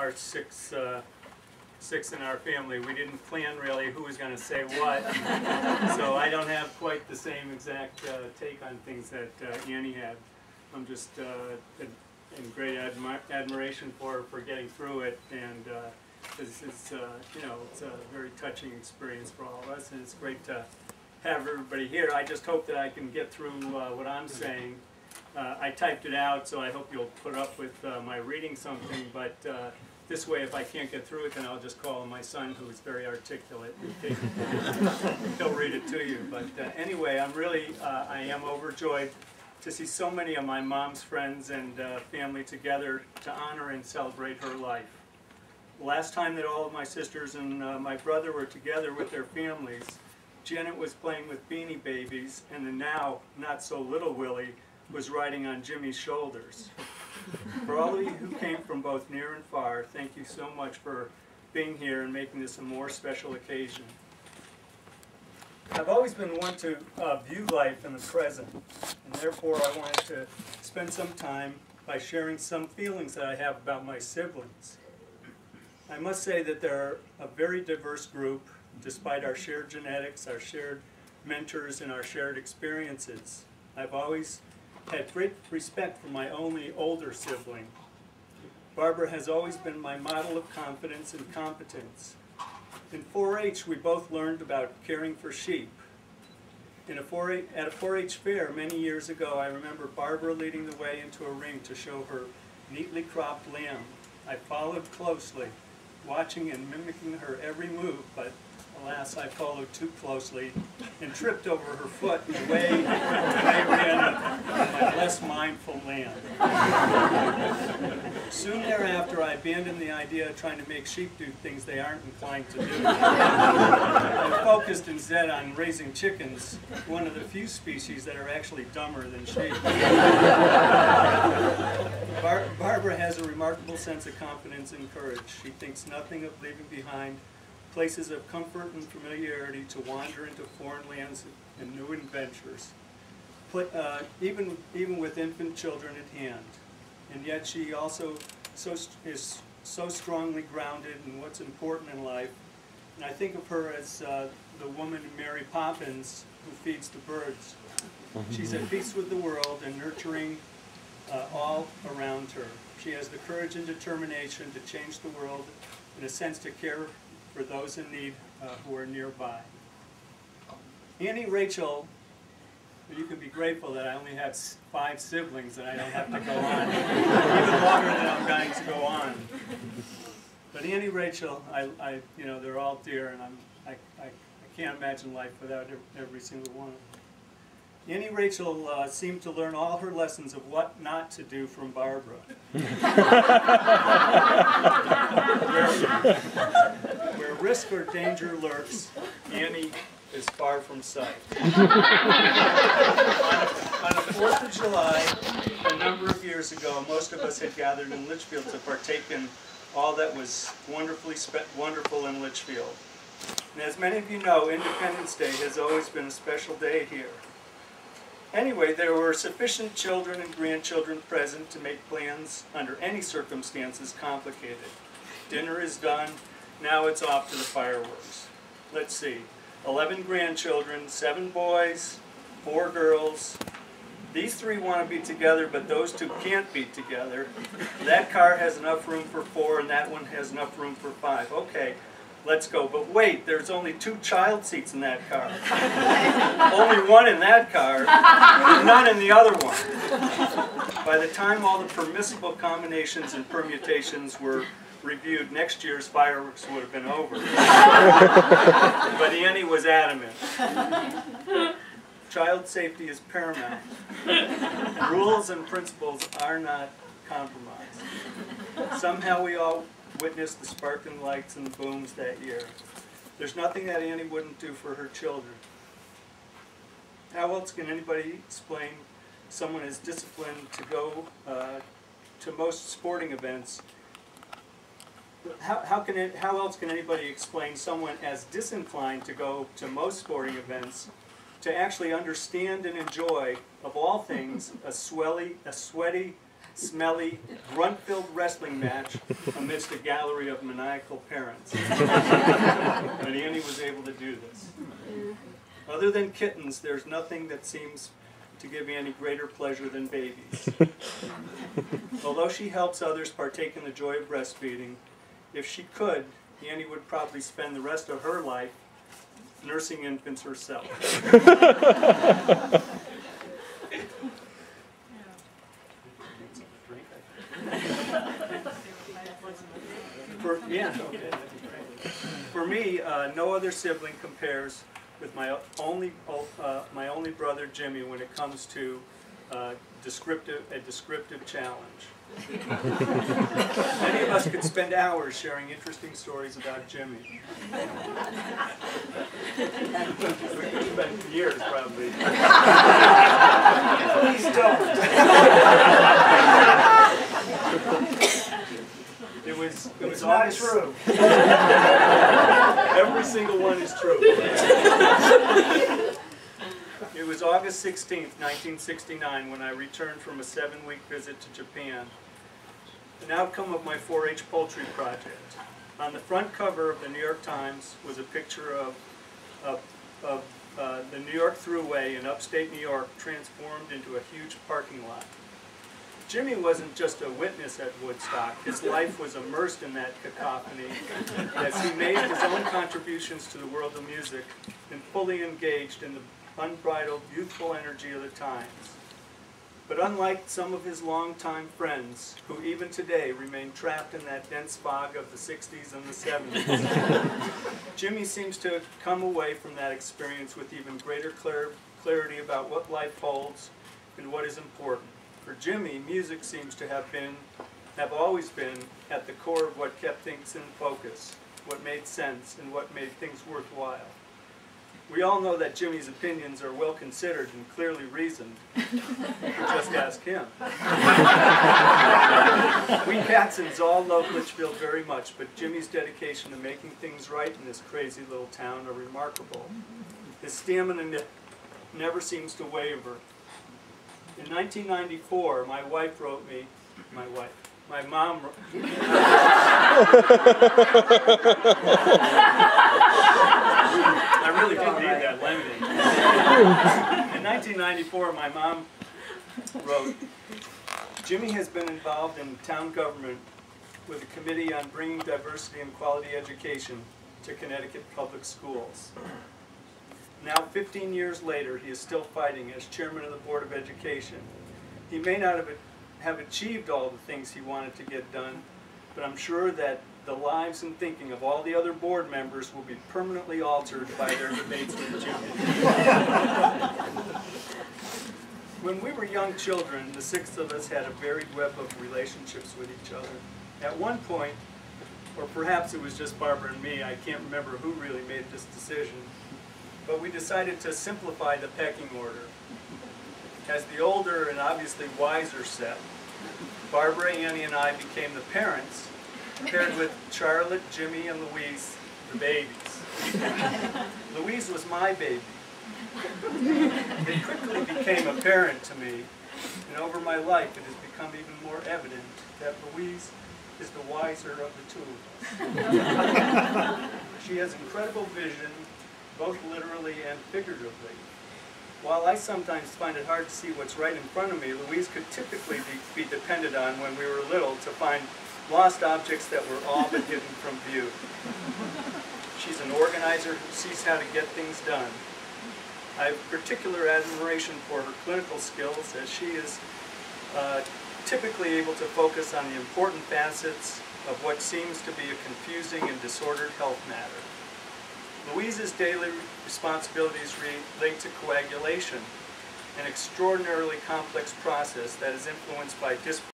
are six in our family. We didn't plan really who was going to say what, so I don't have quite the same exact take on things that Annie had. I'm just in great admiration for her for getting through it, and it's you know, it's a very touching experience for all of us, and it's great to have everybody here. I just hope that I can get through what I'm saying. I typed it out, so I hope you'll put up with my reading something, but this way, if I can't get through it, then I'll just call my son, who is very articulate, and he'll read it to you. But anyway, I am overjoyed to see so many of my mom's friends and family together to honor and celebrate her life. The last time that all of my sisters and my brother were together with their families, Janet was playing with Beanie Babies, and the now not so little Willie was riding on Jimmy's shoulders. For all of you who came from both near and far, thank you so much for being here and making this a more special occasion. I've always been one to view life in the present, and therefore I wanted to spend some time by sharing some feelings that I have about my siblings. I must say that they're a very diverse group, despite our shared genetics, our shared mentors, and our shared experiences. I've always had great respect for my only older sibling. Barbara has always been my model of confidence and competence. In 4-H, we both learned about caring for sheep. At a 4-H fair many years ago, I remember Barbara leading the way into a ring to show her neatly cropped lamb. I followed closely, watching and mimicking her every move, but alas, I followed too closely and tripped over her foot and away ran my less mindful lamb. Soon thereafter, I abandoned the idea of trying to make sheep do things they aren't inclined to do, and focused instead on raising chickens, one of the few species that are actually dumber than sheep. Barbara has a remarkable sense of confidence and courage. She thinks nothing of leaving behind places of comfort and familiarity to wander into foreign lands and new adventures, even with infant children at hand. And yet she also is so strongly grounded in what's important in life. And I think of her as the woman Mary Poppins who feeds the birds. She's at peace with the world and nurturing all around her. She has the courage and determination to change the world, in a sense to care for those in need who are nearby. Annie Rachel, you can be grateful that I only have 5 siblings and I don't have to go on even longer than I'm going to go on. But Annie Rachel, you know, they're all dear, and I can't imagine life without every single one of them. Annie Rachel seemed to learn all her lessons of what not to do from Barbara. Where risk or danger lurks, Annie is far from sight. On the 4th of July, a number of years ago, most of us had gathered in Litchfield to partake in all that was wonderful in Litchfield. And as many of you know, Independence Day has always been a special day here. Anyway, there were sufficient children and grandchildren present to make plans under any circumstances complicated. Dinner is done, now it's off to the fireworks. Let's see, 11 grandchildren, 7 boys, 4 girls. These 3 want to be together, but those 2 can't be together. That car has enough room for 4, and that one has enough room for 5. Okay, let's go. But wait, there's only 2 child seats in that car. Only 1 in that car, none in the other one. By the time all the permissible combinations and permutations were reviewed, next year's fireworks would have been over. But Annie was adamant. Child safety is paramount. Rules and principles are not compromised. Somehow we all witnessed the sparkling lights and the booms that year. There's nothing that Annie wouldn't do for her children. How else can anybody explain someone as disciplined to go to most sporting events? How else can anybody explain someone as disinclined to go to most sporting events to actually understand and enjoy, of all things, a sweaty smelly, grunt-filled wrestling match amidst a gallery of maniacal parents. But Annie was able to do this. Other than kittens, there's nothing that seems to give Annie greater pleasure than babies. Although she helps others partake in the joy of breastfeeding, if she could, Annie would probably spend the rest of her life nursing infants herself. For me, no other sibling compares with my only brother Jimmy when it comes to a descriptive challenge. Many of us could spend hours sharing interesting stories about Jimmy. We could spend years, probably. Please don't. It was not true. Every single one is true. It was August 16th, 1969, when I returned from a 7-week visit to Japan. An outcome of my 4-H poultry project. On the front cover of the New York Times was a picture of the New York Thruway in upstate New York transformed into a huge parking lot. Jimmy wasn't just a witness at Woodstock. His life was immersed in that cacophony as he made his own contributions to the world of music and fully engaged in the unbridled, youthful energy of the times. But unlike some of his longtime friends, who even today remain trapped in that dense fog of the 60s and the 70s, Jimmy seems to have come away from that experience with even greater clarity about what life holds and what is important. For Jimmy, music seems to have always been at the core of what kept things in focus, what made sense, and what made things worthwhile. We all know that Jimmy's opinions are well considered and clearly reasoned. Just ask him. We Katzens all love Litchfield very much, but Jimmy's dedication to making things right in this crazy little town are remarkable. His stamina never seems to waver. In 1994, my mom I really did need that limiting. In 1994, my mom wrote, Jimmy has been involved in town government with a committee on bringing diversity and quality education to Connecticut public schools. Now, 15 years later, he is still fighting as chairman of the Board of Education. He may not have achieved all the things he wanted to get done, but I'm sure that the lives and thinking of all the other board members will be permanently altered by their debates with Jimmy. When we were young children, the 6 of us had a varied web of relationships with each other. At one point, or perhaps it was just Barbara and me, I can't remember who really made this decision, but we decided to simplify the pecking order. As the older and obviously wiser set, Barbara, Annie, and I became the parents, paired with Charlotte, Jimmy, and Louise, the babies. Louise was my baby. It quickly became apparent to me, and over my life it has become even more evident that Louise is the wiser of the 2 of us. She has incredible vision, both literally and figuratively. While I sometimes find it hard to see what's right in front of me, Louise could typically be depended on when we were little to find lost objects that were all but hidden from view. She's an organizer who sees how to get things done. I have particular admiration for her clinical skills, as she is typically able to focus on the important facets of what seems to be a confusing and disordered health matter. Louise's daily responsibilities relate to coagulation, an extraordinarily complex process that is influenced by